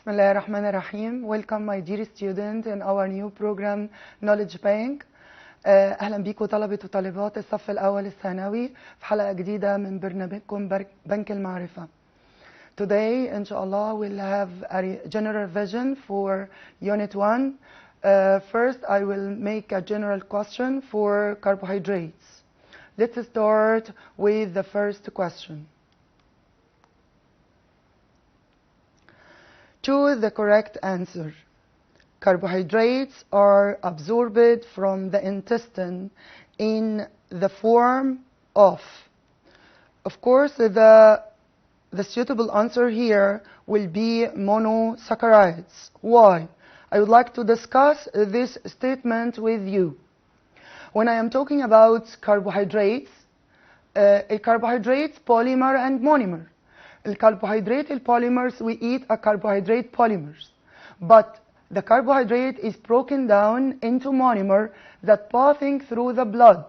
Bismillah ar-Rahman ar-Rahim. Welcome my dear student in our new program Knowledge Bank. أهلا بيكم طلبة وطالبات الصف الأول الثانوي في حلقة جديدة من برنامجكم بنك المعرفة. Today, inshallah, we'll have a general vision for Unit 1. First, I will make a general question for carbohydrates. Let's start with the first question. Choose the correct answer. Carbohydrates are absorbed from the intestine in the form of. Of course, the suitable answer here will be monosaccharides. Why? I would like to discuss this statement with you. When I am talking about carbohydrates, carbohydrates, polymer and monomer. الكربوهيدرات polymers, we eat a carbohydrate polymers, but the carbohydrate is broken down into monomer that passing through the blood.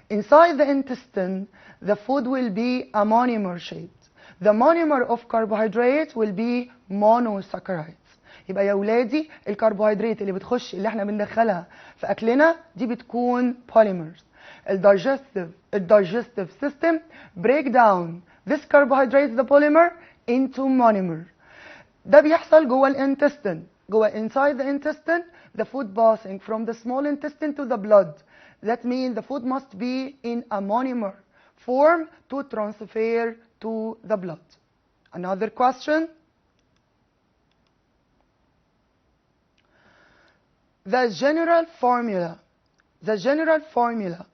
Inside the intestine, the food will be a monomer shaped. The monomer of carbohydrate will be monosaccharides. يبقى يا ولادي الكربوهيدرات اللي بتخش اللي احنا بندخلها في اكلنا دي بتكون polymers. الdigestive system break down this carbohydrate, the polymer, into monomer. ده بيحصل جوه الانتستين. جوه inside the intestine, the food passing from the small intestine to the blood. That means the food must be in a monomer form to transfer to the blood. Another question. The general formula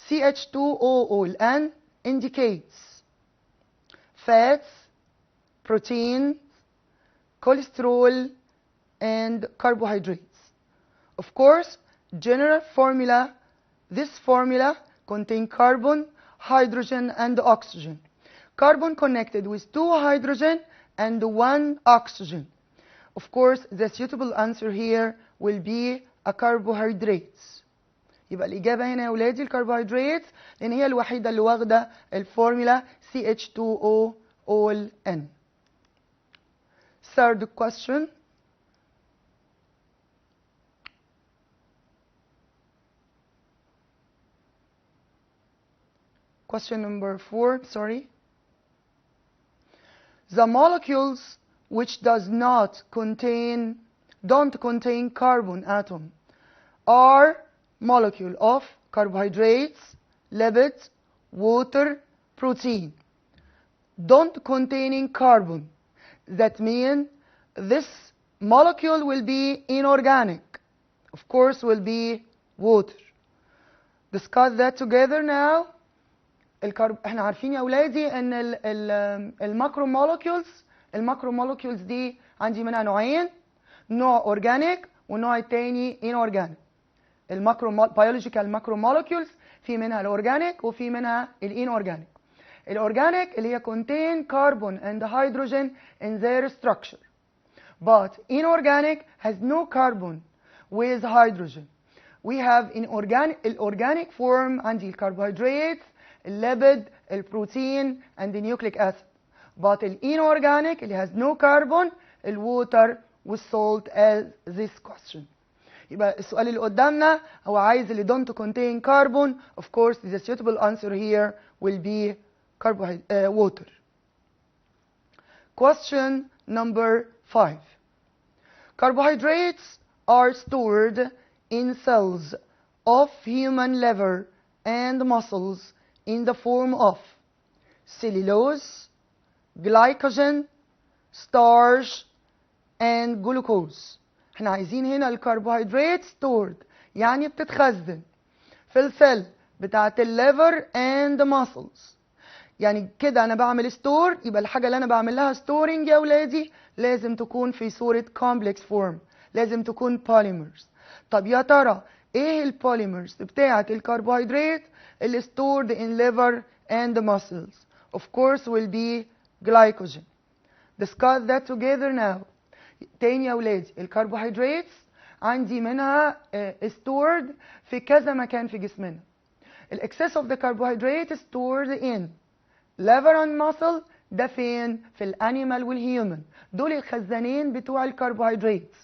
CH2OON indicates fats, protein, cholesterol, and carbohydrates. Of course, general formula, this formula contains carbon, hydrogen, and oxygen. Carbon connected with 2 hydrogen and 1 oxygen. Of course, the suitable answer here will be a carbohydrates. يبقى الإجابة هنا يا ولادي الكربوهيدرات لأن هي الوحيدة اللي واخدة الفورمولا CH2OON. Third question. Question number 4, sorry. The molecules which don't contain carbon atom are molecule of carbohydrates, lipids, water, protein. Don't containing carbon. That means this molecule will be inorganic. Of course, will be water. Discuss that together now. احنا عارفين يا اولادي ان الماكرو molecules دي عندي منها نوعين، نوع اورجانيك والنوع الثاني inorganic. biological macro molecules في منها الاورجانيك وفي منها الانورجانيك. الاورجانيك اللي هي contain carbon and hydrogen in their structure, but inorganic has no carbon with hydrogen. We have in organic form عندي الكربوهيدرات، الليبيد، البروتين and the nucleic acid. But inorganic اللي has no carbon، الووتر والسولت as this question. يبقى السؤال اللي قدامنا هو عايز اللي don't contain carbon. Of course, the suitable answer here will be water. Question number 5. Carbohydrates are stored in cells of human liver and muscles in the form of cellulose, glycogen, starch, and glucose. احنا عايزين هنا الكربوهيدرات stored يعني بتتخزن في السيل بتاعت الليفر and muscles. يعني كده انا بعمل store، يبقى الحاجه اللي انا بعمل لها storing يا اولادي لازم تكون في صوره complex form، لازم تكون polymers. طب يا ترى ايه البوليمرز بتاعت الكربوهيدرات اللي stored in liver and muscles؟ Of course will be glycogen. Discuss that together now. تاني يا ولادي الكربوهيدرات عندي منها stored في كذا مكان في جسمنا. excess of the carbohydrate stored in liver and muscle ده فين؟ في الانيمال والهيومن. دول الخزانين بتوع الكربوهيدرات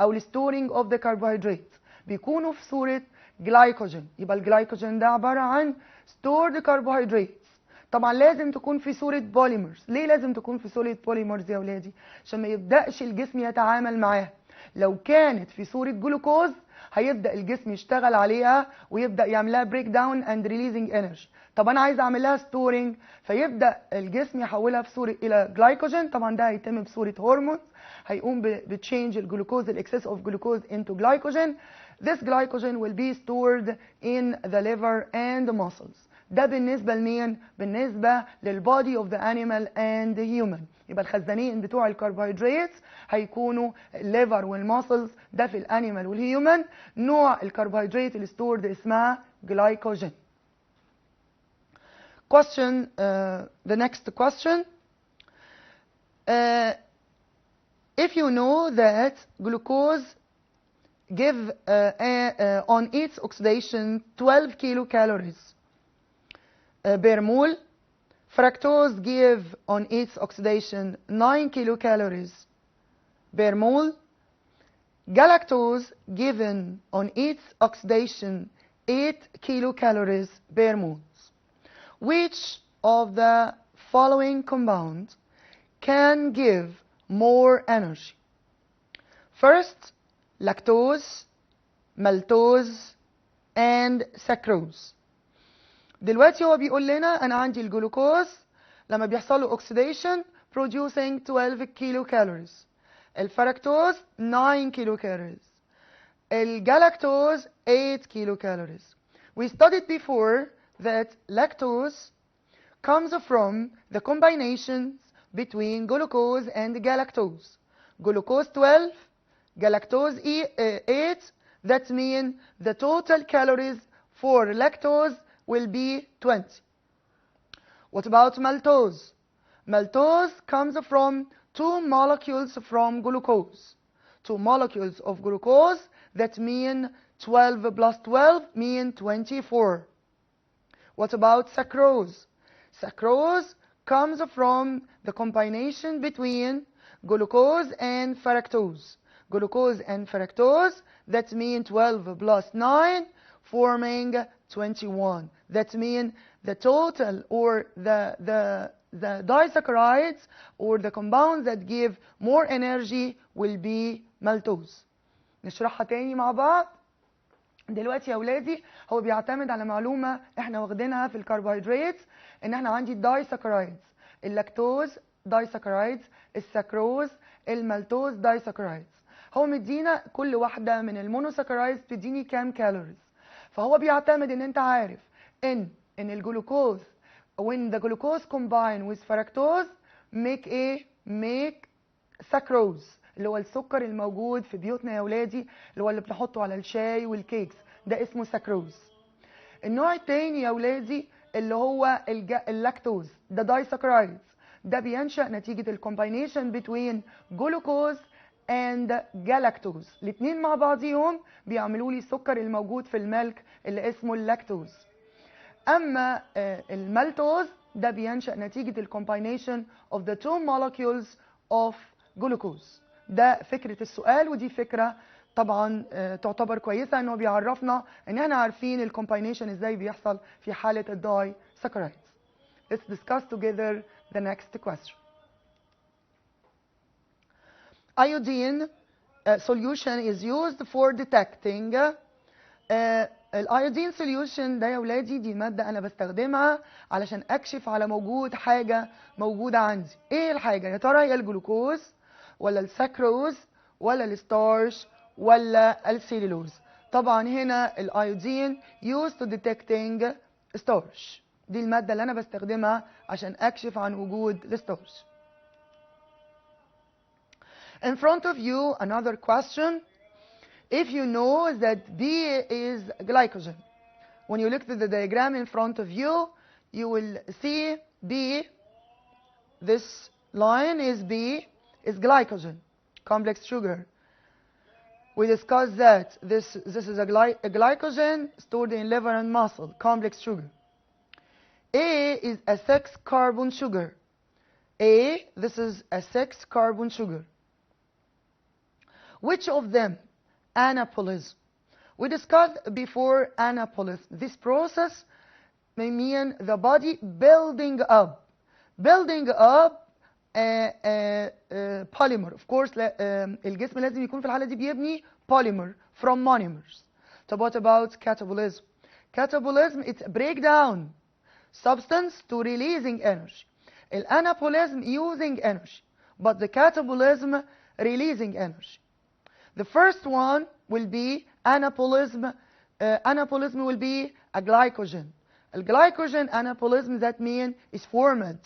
او الستورينج اوف ذا كربوهيدرات، بيكونوا في صورة جلايكوجين. يبقى الجلايكوجين ده عبارة عن stored carbohydrates. طبعا لازم تكون في صورة بوليمرز. ليه لازم تكون في صورة بوليمرز يا ولادي؟ عشان ما يبدأش الجسم يتعامل معاها. لو كانت في صورة جلوكوز هيبدأ الجسم يشتغل عليها ويبدأ يعملها بريك داون اند ريليزنج انرجي. طب انا عايز اعمل لها ستورنج، فيبدأ الجسم يحولها في صورة الى جلايكوجين. طبعا ده هيتم بصورة هرمون هيقوم بتشينج الجلوكوز الاكسس اوف جلوكوز into glycogen. This glycogen will be stored in the liver and muscles. ده بالنسبة لمين؟ بالنسبة للبودي of the animal and the human. يبقى الخزانين بتوع الكربوهيدرات هيكونوا الليفر والماسلز، ده في الانيمال والهيومن. نوع الكربوهيدرات اللي ستورد اسمها جلايكوجين. Question, the next question. If you know that glucose give on its oxidation 12 kilocalories per mole, fructose give on its oxidation 9 kilocalories per mole, galactose given on its oxidation 8 kilocalories per mole. Which of the following compounds can give more energy? First, lactose, maltose and sucrose. دلوقتي هو بيقول لنا انا عندي الجلوكوز لما بيحصل له oxidation producing 12 kilocalories، الفركتوز 9 kilocalories، الجلاكتوز 8 kilocalories. We studied before that lactose comes from the combinations between glucose and galactose. Glucose 12, galactose 8. That means the total calories for lactose will be 20. What about maltose? Maltose comes from 2 molecules from glucose. 2 molecules of glucose, that mean 12 plus 12 mean 24. What about sucrose? Sucrose comes from the combination between glucose and fructose. Glucose and fructose, that means 12 plus 9 forming 21. That means the total or the disaccharides or the compounds that give more energy will be maltose. نشرحها تاني مع بعض. دلوقتي يا ولادي هو بيعتمد على معلومة احنا واخدينها في الكربوهيدرات، ان احنا عندي الدايساكرايدز، اللاكتوز دايساكرايدز، السكروز، المالتوز دايساكرايدز. هو مدينا كل واحدة من المونوساكرايدز تديني كام كالوريز. فهو بيعتمد ان انت عارف ان الجلوكوز when the glucose combine with fructose make sucrose، اللي هو السكر الموجود في بيوتنا يا ولادي، اللي هو اللي بنحطه على الشاي والكيكس، ده اسمه سكروز. النوع التاني يا ولادي اللي هو اللاكتوز، ده دايساكرايدز، ده بينشأ نتيجة الكومباينيشن between glucose and galactose. الاثنين مع بعضيهم بيعملوا لي السكر الموجود في الملك اللي اسمه اللاكتوز. اما المالتوز ده بينشأ نتيجة الكومباينيشن of the 2 molecules of glucose. ده فكرة السؤال، ودي فكرة طبعا تعتبر كويسة انه بيعرفنا ان احنا عارفين الكومباينيشن ازاي بيحصل في حالة الداي ساكرايدز. Let's discuss together the next question. Iodine solution is used for detecting الايودين سوليوشن ده يا ولادي دي مادة انا بستخدمها علشان اكشف على موجود حاجة موجودة عندي. ايه الحاجة يا ترى؟ هي الجلوكوز ولا السكروز ولا الستارش ولا السيلولوز؟ طبعا هنا الايودين used to detecting starch. دي المادة اللي انا بستخدمها عشان اكشف عن وجود الستارش. In front of you another question. If you know that B is glycogen, when you look at the diagram in front of you, you will see B, this line is B, is glycogen, complex sugar. We discussed that this is a glycogen stored in liver and muscle, complex sugar. A is a 6-carbon sugar. A, this is a 6 carbon sugar. Which of them? Anabolism. We discussed before anabolism. This process may mean the body building up polymer. Of course الجسم لازم يكون في الحالة دي بيبني polymer from monomers. So what about catabolism? Catabolism, it's a breakdown substance to releasing energy. Anabolism using energy, but the catabolism releasing energy. The first one will be anabolism. Anabolism will be a glycogen. A glycogen anabolism, that means is formed.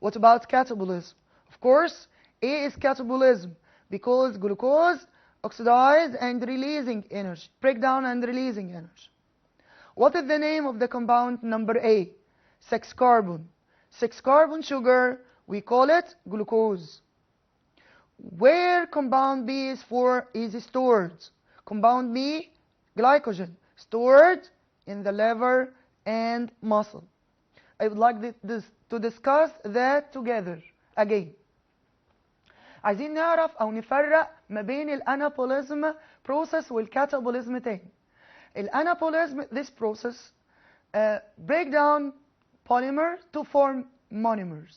What about catabolism? Of course, A is catabolism because glucose oxidize and releasing energy, breakdown and releasing energy. What is the name of the compound number A? 6 carbon. 6 carbon sugar, we call it glucose. Where compound B is stored? Compound B, glycogen, stored in the liver and muscle. I would like to discuss that together again. عايزين نعرف أو نفرق ما بين الانابوليزم process والكاتابوليزم تاني. الانابوليزم, this process break down polymer to form monomers.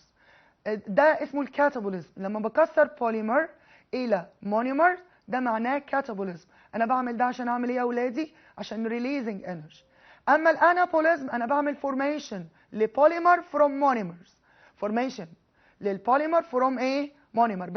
ده اسمه الكاتابوليزم. لما بكسر polymer إلى monomer ده معناه كاتابوليزم. أنا بعمل ده عشان أعمل إيه يا أولادي؟ عشان releasing energy. أما الانابوليزم أنا بعمل formation لبوليمر from monomers. formation للبوليمر from إيه؟ monomer.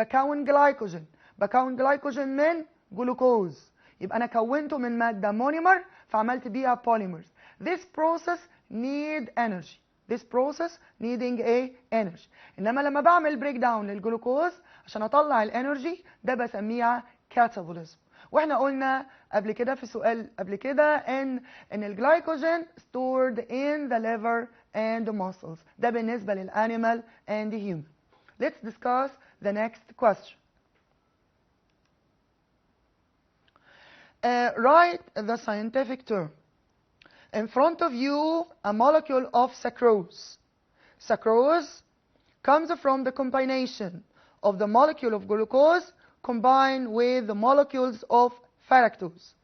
بكون جلايكوجين من جلوكوز. يبقى أنا كونته من مادة monomer فعملت بيها polymers. This process need energy. This process needing a energy. إنما لما بعمل break down للجلوكوز عشان أطلع الانرجي ده بسميها catabolism. واحنا قلنا قبل كده في سؤال قبل كده ان الجلايكوجين stored in the liver and the muscles. ده بالنسبة للanimal and the human. Let's discuss the next question. Write the scientific term. In front of you, a molecule of sucrose. Sucrose comes from the combination of the molecule of glucose combined with the molecules of fructose.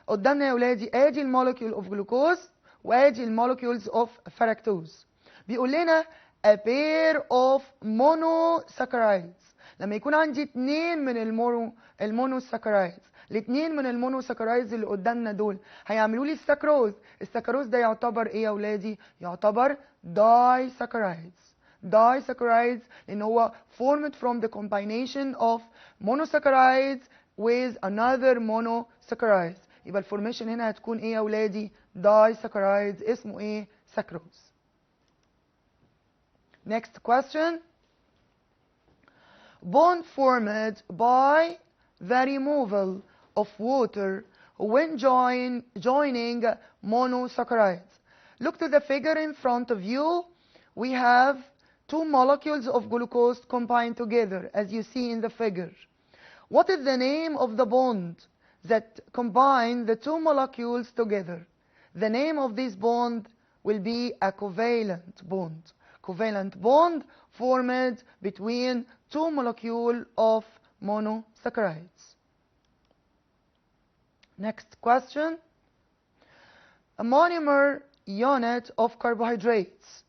قدامنا يا ولادي ادي المولكيول of glucose وادي المولكيولز of fructose. بيقول لنا a pair of monosaccharides. لما يكون عندي اتنين من المونوساكرايدز، الاتنين من المونوساكرايدز اللي قدامنا دول هيعملوا لي السكروز. السكروز ده يعتبر ايه يا ولادي؟ يعتبر disaccharides. disaccharides لان هو formed from the combination of monosaccharides with another monosaccharides. يبقى الفورميشن هنا هتكون ايه يا ولادي؟ disaccharides. اسمه ايه؟ سكروز. Next question. Bond formed by the removal of water when joining monosaccharides. Look to the figure in front of you. We have two molecules of glucose combined together, as you see in the figure. What is the name of the bond that combine the two molecules together? The name of this bond will be a covalent bond. Covalent bond formed between two molecules of monosaccharides. Next question. A monomer unit of carbohydrates.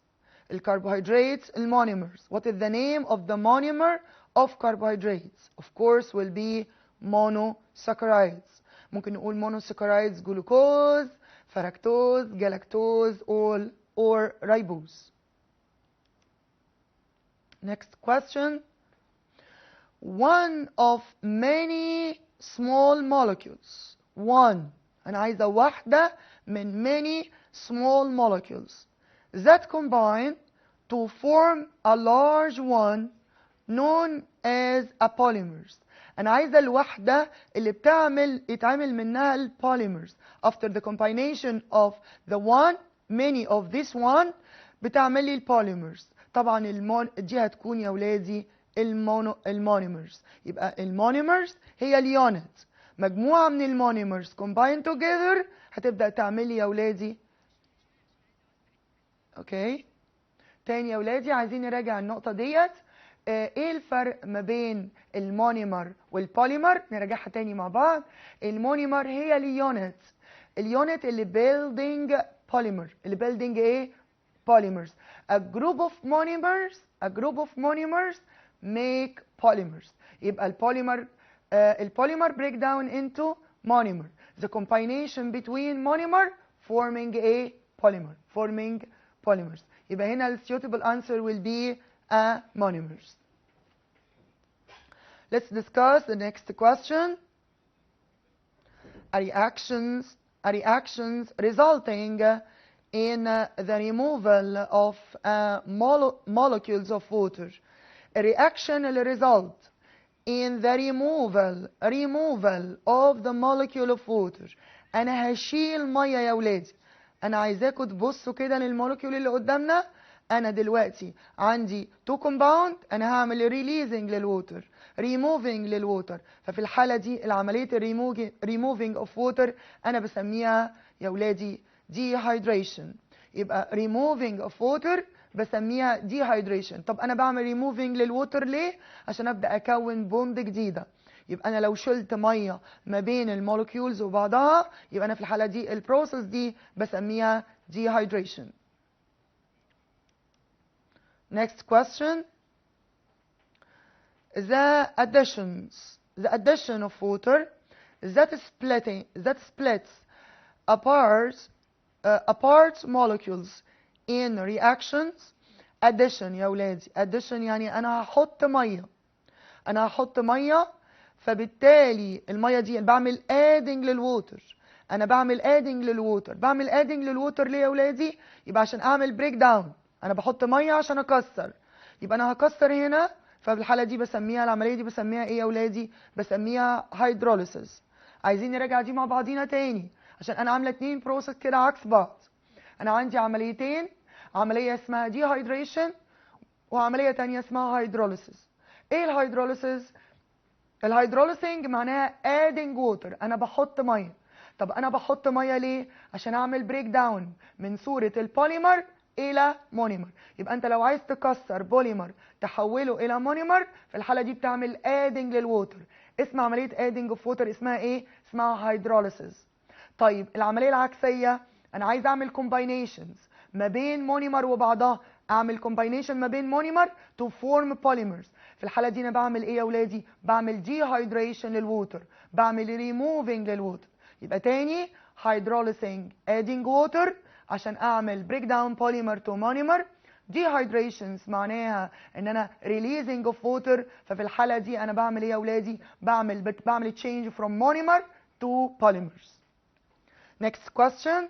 الcarbohydrates المونيمرز. What is the name of the monomer of carbohydrates? Of course will be monosaccharides. ممكن نقول monosaccharides glucose, fructose, galactose, or ribose. Next question. One of many small molecules. One. أنا عايزة واحدة من many small molecules that combine to form a large one known as a polymers. أنا عايزة الوحدة اللي يتعمل منها البوليمرز. After the combination of the one, many of this one بتعمل لي البوليمرز. طبعا دي هتكون يا ولادي المونيمرز. يبقى المونيمرز هي اليونت. مجموعة من المونيمرز combined together هتبدأ تعمل لي يا ولادي. اوكي تاني يا ولادي عايزين نراجع النقطة ديت. ايه الفرق ما بين المونيمر والبوليمر؟ نراجعها تاني مع بعض. المونيمر هي اليونت اللي building polymer، اللي building ايه؟ polymers. A group of monomers make polymers. يبقى البوليمر break down into monomer. The combination between monomer forming a polymer. Polymers. يبقى هنا suitable answer will be a monomers. Let's discuss the next question. Reactions resulting in the removal of molecules of water. A reaction will result in the removal of the molecule of water. أنا هشيل مية يا ولادي. أنا عايزاكم تبصوا كده للمولكيول اللي قدامنا. أنا دلوقتي عندي تو كومباوند، أنا هعمل ريليزنج للووتر، ريموفينج للووتر. ففي الحالة دي العملية ريموفينج اوف ووتر أنا بسميها يا ولادي dehydration. يبقى removing of water بسميها dehydration. طب أنا بعمل removing للووتر ليه؟ عشان أبدأ أكون بوند جديدة. يبقى أنا لو شلت مية ما بين المولكيولز وبعضها، يبقى أنا في الحالة دي البروسيس دي بسميها dehydration. Next question. The addition of water that splits apart molecules in reactions. addition يا ولادي، addition يعني أنا هحط مية، فبالتالي المية دي بعمل adding للووتر. أنا بعمل adding للووتر ليه يا ولادي؟ يبقى عشان أعمل break down. أنا بحط مية عشان أكسر، يبقى أنا هكسر هنا. ففي الحالة دي بسميها، العملية دي بسميها إيه يا ولادي؟ بسميها hydrolysis. عايزين نراجع دي مع بعضينا تاني، عشان أنا عاملة 2 بروسيس كده عكس بعض. أنا عندي عمليتين، عملية اسمها dehydration وعملية تانية اسمها hydrolysis. إيه الهيدروليسيس؟ الهيدروليسنج معناها adding water. أنا بحط مية. طب أنا بحط مية ليه؟ عشان أعمل بريك داون من صورة البوليمر إلى مونيمر. يبقى أنت لو عايز تكسر بوليمر تحوله إلى مونيمر، في الحالة دي بتعمل adding للووتر. اسم عملية adding of water اسمها إيه؟ اسمها hydrolysis. طيب العملية العكسية، أنا عايز أعمل combinations ما بين مونيمر وبعضها، أعمل combination ما بين مونيمر to form polymers. في الحالة دي أنا بعمل إيه يا ولادي؟ بعمل dehydration للووتر، بعمل removing للووتر. يبقى تاني hydrolysing adding water عشان أعمل break down polymer to monomer. dehydrations معناها إن أنا releasing of water. ففي الحالة دي أنا بعمل إيه يا ولادي؟ بعمل change from monomer to polymers. Next question.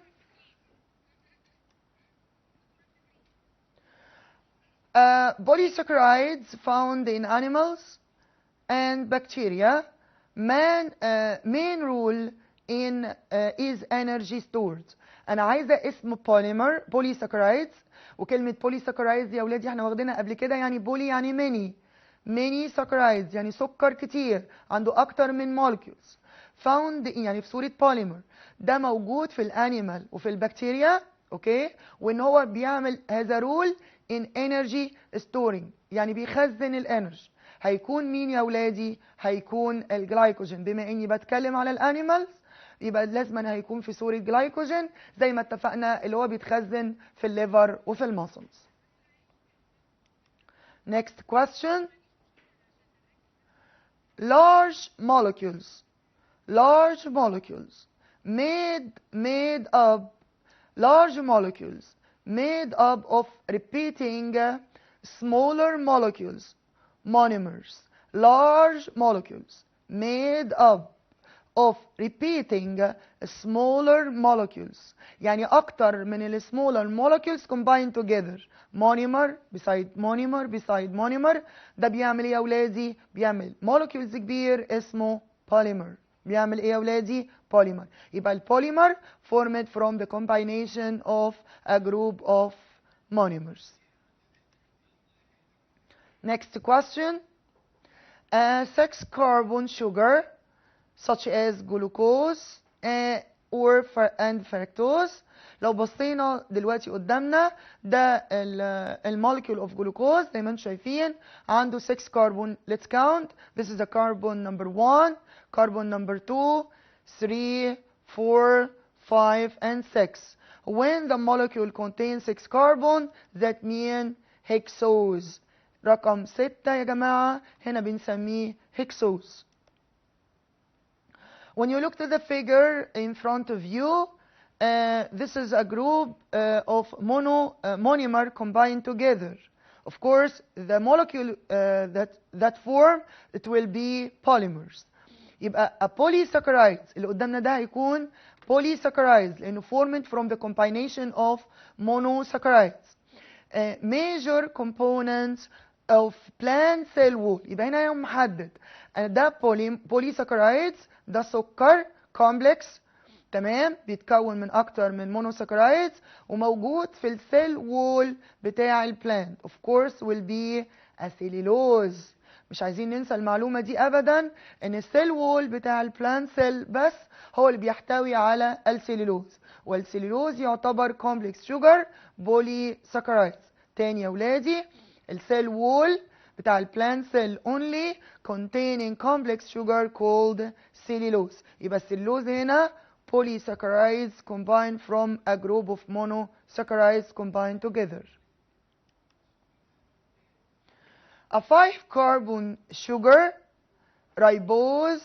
Polysaccharides found in animals and bacteria. Main rule in is energy stored. أنا عايزة اسم polymer polysaccharides. وكلمة polysaccharides يا ولادي احنا واخدينها قبل كده، يعني بولي يعني many saccharides يعني سكر كتير عنده أكتر من molecules. found يعني في صورة polymer. ده موجود في الانيمال وفي البكتيريا، اوكي؟ وان هو بيعمل هذا رول in energy storing، يعني بيخزن الانرجي. هيكون مين يا ولادي؟ هيكون الجلايكوجين. بما اني بتكلم على الانيمالز يبقى لازم هيكون في صورة جلايكوجين زي ما اتفقنا، اللي هو بيتخزن في الليفر وفي الماسلز. Next question. Large molecules made up of repeating smaller molecules, monomers. Large molecules made up of repeating smaller molecules، يعني أكتر من ال smaller molecules combined together. monomer beside monomer. ده بيعمل إيه يا ولادي؟ بيعمل molecules كبير اسمه polymer. بيعمل إيه يا ولادي؟ polymer. يبقى البوليمر formed from the combination of a group of monomers. Next question. A 6-carbon sugar such as glucose and fructose. لو بصينا دلوقتي قدامنا ده المولكيول اوف جلوكوز زي ما انتم شايفين عنده 6 كربون. Let's count. This is the carbon number 1, carbon number 2, 3, 4, 5 and 6. When the molecule contains 6 carbon that mean hexose. رقم 6 يا جماعة هنا بنسميه hexose. When you look to the figure in front of you, this is a group of monomer combined together. Of course, the molecule that form, it will be polymers. يبقى a polysaccharide اللي قدامنا ده هيكون polysaccharide لأنه formed from the combination of monosaccharides. Major components of plant cell wall. يبقى هنا يوم محدد ده polysaccharides ده سكر كومبلكس تمام بيتكون من اكتر من مونوساكرايدز وموجود في السيل وول بتاع البلانت. Of course will be a cellulose. مش عايزين ننسى المعلومة دي ابدا ان السيل وول بتاع البلانت سيل بس هو اللي بيحتوي على السيلولوز والسيلولوز يعتبر كومبلكس شوجر بولي ساكرايدز. تاني يا ولادي السيل وول بتاع البلانت سيل only containing complex sugar called cellulose. يبقى السيلولوز هنا polysaccharides combined from a group of monosaccharides combined together. A 5-carbon sugar ribose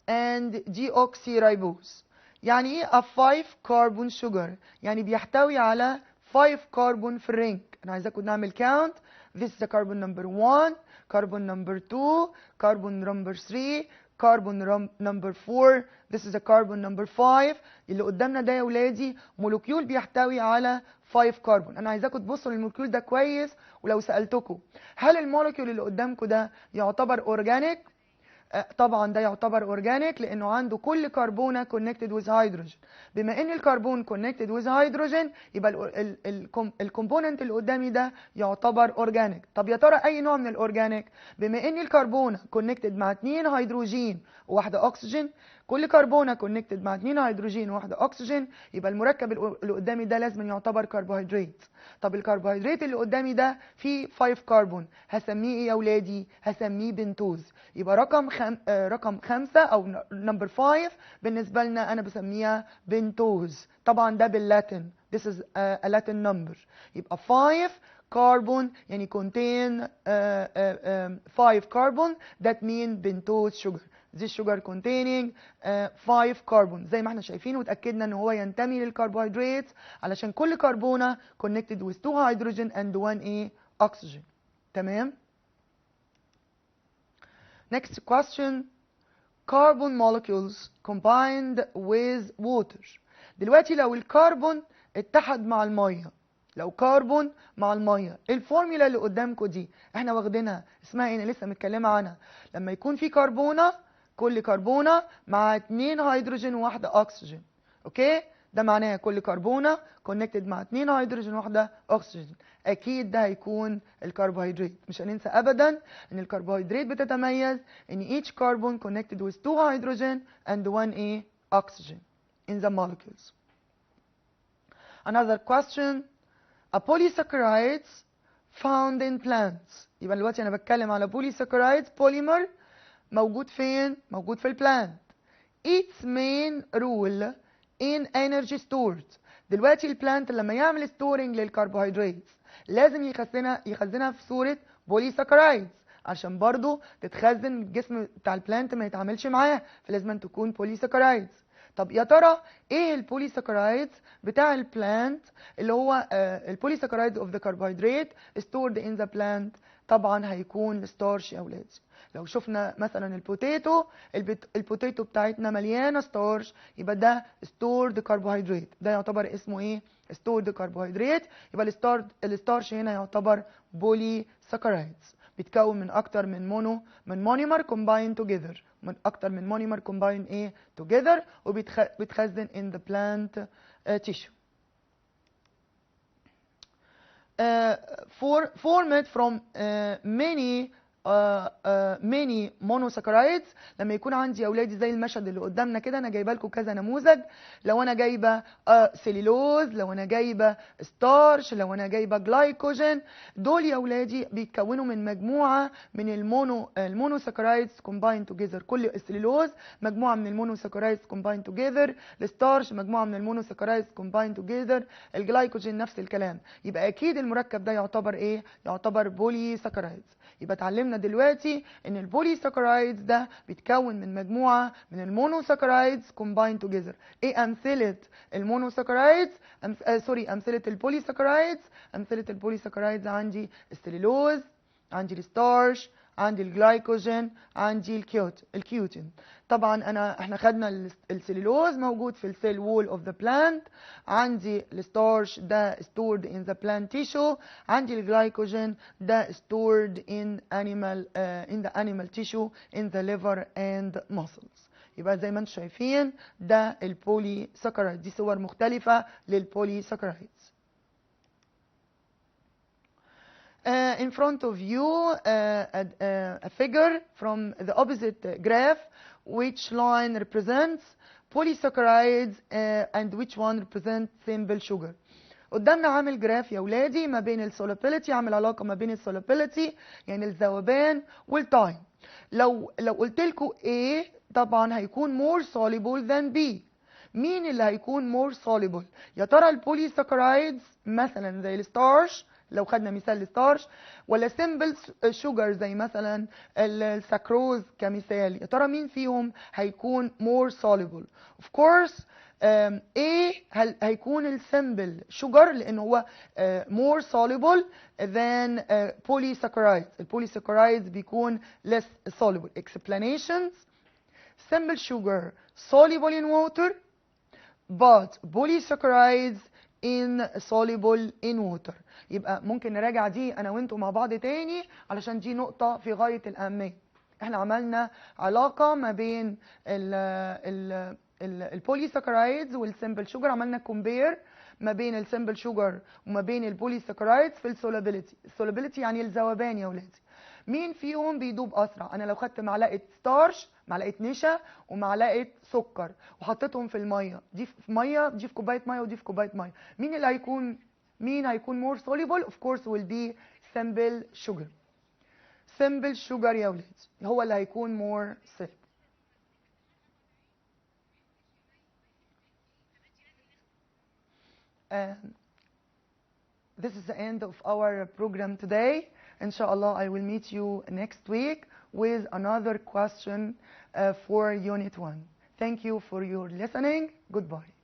and deoxyribose. يعني ايه a 5-carbon sugar؟ يعني بيحتوي على 5 كربون في الرينج. انا عايزاكم نعمل count. This is the carbon number 1, carbon number 2, carbon number 3, carbon number 4. This is the carbon number 5. اللي قدامنا ده يا ولادي مولكيول بيحتوي على 5 كربون. انا عايزاكم تبصوا للمولكيول ده كويس ولو سألتكم هل المولكيول اللي قدامكم ده يعتبر اورجانيك؟ طبعا ده يعتبر اورجانيك لانه عنده كل كربونه كونكتد ويز هيدروجين. بما ان الكربون كونكتد ويز هيدروجين يبقى الكومبوننت اللي قدامي ده يعتبر اورجانيك. طب يا ترى اي نوع من الاورجانيك؟ بما ان الكربونه كونكتد مع 2 هيدروجين وواحده اكسجين كل كربونه كونكتد مع 2 هيدروجين وواحده اكسجين يبقى المركب اللي قدامي ده لازم يعتبر كربوهيدرات. طب الكربوهيدرات اللي قدامي ده فيه 5 كربون هسميه ايه يا ولادي؟ هسميه بنتوز. يبقى رقم 5 او نمبر 5 بالنسبه لنا انا بسميها بنتوز. طبعا ده باللاتين. This is a Latin number. يبقى 5 carbon يعني contain 5 carbon that mean pentose sugar. This sugar containing 5 carbon زي ما احنا شايفين وتأكدنا ان هو ينتمي للكربوهيدرات علشان كل كربونة connected with 2 hydrogen and 1 oxygen. تمام. Next question. Carbon molecules combined with water. دلوقتي لو الكربون اتحد مع المية لو كربون مع الميه الفورمولا اللي قدامكم دي احنا واخدينها اسمها ايه؟ انا لسه متكلمه عنها. لما يكون في كربونه كل كربونه مع 2 هيدروجين وواحده اكسجين. اوكي ده معناها كل كربونه كونكتد مع 2 هيدروجين وواحده اكسجين. اكيد ده هيكون الكربوهيدرات. مش هننسى ابدا ان الكربوهيدرات بتتميز ان each carbon connected with 2 hydrogen and 1 oxygen in the molecules. Another question. A polysaccharides found in plants. يبقى دلوقتي انا بتكلم على polysaccharides polymer موجود فين؟ موجود في البلانت. Its main role in energy stored. دلوقتي البلانت لما يعمل storing للكربوهيدرات لازم يخزنها في صورة polysaccharides عشان برضو تتخزن الجسم بتاع البلانت ما يتعاملش معاها فلازم أن تكون polysaccharides. طب يا ترى ايه البوليساكرايدز بتاع البلانت اللي هو البوليساكرايدز اوف ذا كربوهيدرات stored in the plant؟ طبعا هيكون الستارش يا اولاد. لو شفنا مثلا البوتيتو بتاعتنا مليانه ستارش يبقى ده stored كربوهيدرات. ده يعتبر اسمه ايه؟ stored كربوهيدرات. يبقى الستارش هنا يعتبر بوليساكرايدز بيتكون من اكتر من مونيمر combined together من اكتر من مونيمر combined ايه together وبيتخزن in the plant tissue. Formed from many many monosaccharides. لما يكون عندي يا اولادي زي المشهد اللي قدامنا كده، انا جايبه لكم كذا نموذج. لو انا جايبه سيلولوز، لو انا جايبه ستارش، لو انا جايبه جلايكوجين، دول يا اولادي بيتكونوا من مجموعه من المونوساكرايدز combined together. كل السيلولوز مجموعه من المونوساكرايدز combined together، الستارش مجموعه من المونوساكرايدز combined together، الجلايكوجين نفس الكلام. يبقى اكيد المركب ده يعتبر ايه؟ يعتبر بولي ساكرايدز. يبقى اتعلمنا دلوقتي ان البولي ساكرايدز ده بيتكون من مجموعه من المونوساكرايدز combined together. ايه امثله المونوساكرايدز؟ امثله البولي ساكرايدز. امثله البولي ساكرايدز عندي السليلوز، عندي الستارش، عندي الجلايكوجين، عندي الكيوتين. طبعا احنا خدنا السليلوز موجود في السيل وول اوف ذا بلانت، عندي الستارش ده stored in the plant tissue، عندي الجلايكوجين ده stored in the animal tissue in the liver and muscles. يبقى زي ما انتم شايفين ده البولي ساكرايد. دي صور مختلفة للبولي ساكرايدز. In front of you a figure from the opposite graph, which line represents polysaccharides and which one represents simple sugar. قدامنا عامل جراف يا ولادي ما بين السولابيليتي، عامل علاقه ما بين السولابيليتي يعني الذوبان والتايم. لو قلت لكم A طبعا هيكون more soluble than B. مين اللي هيكون more soluble؟ يا ترى البوليساكرايدز مثلا زي الستارش لو خدنا مثال الستارش، ولا سيمبل شوجر زي مثلا الساكروز كمثال؟ يا ترى مين فيهم هيكون more soluble؟ of course A هيكون السيمبل شوجر لان هو more soluble than polysaccharides. البوليساكرايدز بيكون less soluble. explanations: simple sugar soluble in water but polysaccharides insoluble in water. يبقى ممكن نراجع دي انا وانتم مع بعض تاني علشان دي نقطة في غاية الأهمية. احنا عملنا علاقة ما بين البوليساكرايدز والسيمبل شوجر، عملنا كومبير ما بين السيمبل شوجر وما بين البوليساكرايدز في السولابيليتي. السولابيليتي يعني الذوبان يا ولادي. مين فيهم بيدوب اسرع؟ انا لو خدت معلقه ستارش، معلقه نشا ومعلقه سكر وحطيتهم في الميه، دي في ميه، دي في كوبايه ميه، ودي في كوبايه ميه، مين هيكون more soluble؟ of course will be simple sugar. simple sugar يا ولادي هو اللي هيكون more soluble. This is the end of our program today. Inshallah, I will meet you next week with another question for Unit 1. Thank you for your listening. Goodbye.